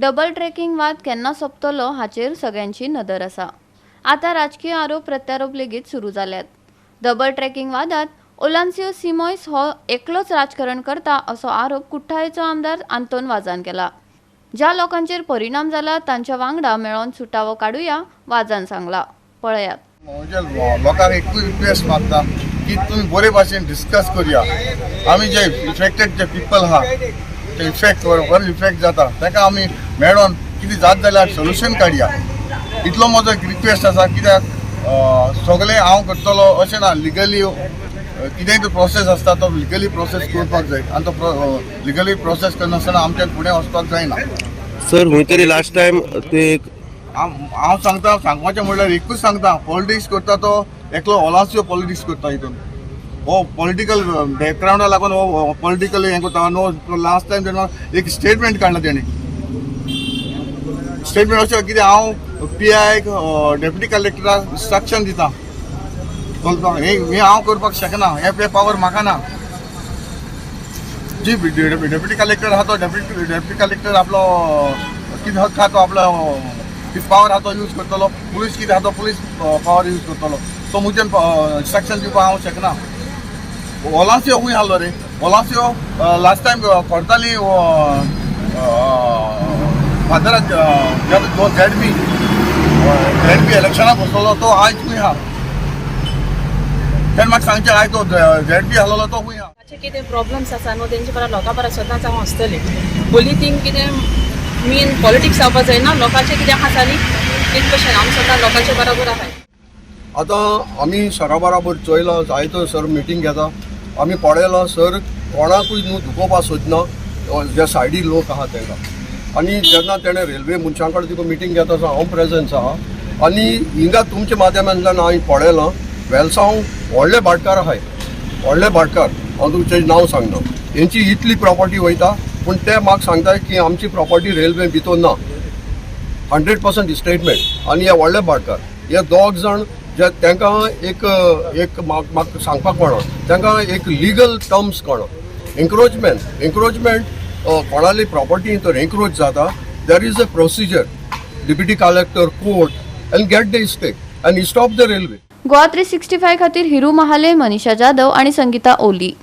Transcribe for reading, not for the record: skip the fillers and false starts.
Double tracking वाद केन्ना सोंपतलो हाचेर सगळ्यांची नदर आसा. आता राजकीय आरोप प्रत्यारोप लेगीत सुरू जाल्यात. डबल ट्रॅकिंग वादात ओलांसियो सिमोयस हो एकलोच राजकारण करता असो आरोप कुठ्ठाळेचो आमदार आंतोन वाजान केला. ज्या लोकांचेर परिणाम जाला तांच्या वांगडा मेळोन सुटावो काडुया, वाजान सांगला. पळयात. लोकांक एकूच रिक्वेस्ट मागता की तुम्ही बरे भाशेन डिस्कस करूया. आमी जे इफेक्टेड जे पीपल आहा ते इफेक्ट जाता ताका आमी मेळोन कितें जात जाल्यार सोल्युशन काडया. इतलो म्हजो एक रिक्वेस्ट आसा. कित्याक सगळें हांव करतलो अशें ना. लिगली कितेंय तो प्रोसेस आसता तो लिगली प्रोसेस करपाक जाय आनी तो लिगली प्रोसेस करनासतना आमच्यान फुडें वचपाक जायना. सर खंय तरी लास्ट टायम ते हांव सांगपाचें म्हणल्यार एकूच सांगता, पॉलिटिक्स करता तो एकलो ओलांसियो पॉलिटिक्स करता. हितून हो पॉलिटिकल बॅकग्रावंडा लागून हो पॉलिटिकल हें करता. नो लास्ट टायम तेन्ना एक स्टेटमेंट काडला तेणी. स्टेटमेंट अशें कितें हांव PIक डेप्युटी कलेक्टराक इंस्ट्रक्शन दिता. हें हांव करपाक शकना. हे पावर म्हाका ना. जी डेप्युटी कलेक्टर आहा तो डेप्युटी कलेक्टर आपलो कितें हक आहा तो आपलो पावर आहा तो यूज करतलो. पुलीस कितें आहा तो पुलीस पावर यूज करतलो. तो मुजेन इंस्ट्रक्शन दिवपाक हांव शकना. ओलांसियो खूंय आहलो रे. ओलांसियो लास्ट टायम कोर्टाली फादराक झेडपी इलेक्शनाक बसलो तो आयज खूंय आहा. तेन्ना म्हाका सांगचें आयज तो झेडपी आहलो तो खूंय आहा. कितें प्रॉब्लम्स आसा न्हू तेंचे बरा लोकां बरा सदांच हांव आसतलें. पयलीं थिंग कितें मेन पॉलिटिक्स जावपाक जायना. लोकांचें कितें आसा न्ही तेच भशेन आमी सदां लोकांचे बरोबर आहाय. आतां आमी सरा बराबर चोयलां जायतो सर मिटींग घेता. आमी पळयलां सर कोणाकूय न्हू दुखोवपाक सोदना जे सायडीक लोक आहा तांकां. आनी जेन्ना तेणें रेल्वे मनशां कडेन तुका मिटींग घेता आसा हांव प्रेजन्स आहा. आनी हिंगा तुमच्या माध्यमांतल्यान हांवें पळयलां वेलसांव व्हडले भाटकार आहाय. व्हडले भाटकार हांव तुमचें नांव सांगना. हेंची इतली प्रॉपर्टी वयता पूण ते म्हाका सांगताय की आमची प्रॉपर्टी रेल्वे भितर ना. 100% स्टेटमेंट. आनी हे व्हडले भाटकार हे दोग जाण जे तांकां एक म्हाका सांगपाक कळना. तांकां एक लिगल टर्म्स कळना. एन्क्रोचमेंट कोणाली प्रॉपर्टी तर एन्क्रोच जाता. There is a procedure deputy collector court end get the estate end stop the railway. Goa 365 खातीर हिरू महाले, मनीषा जाधव आणि संगीता ओली.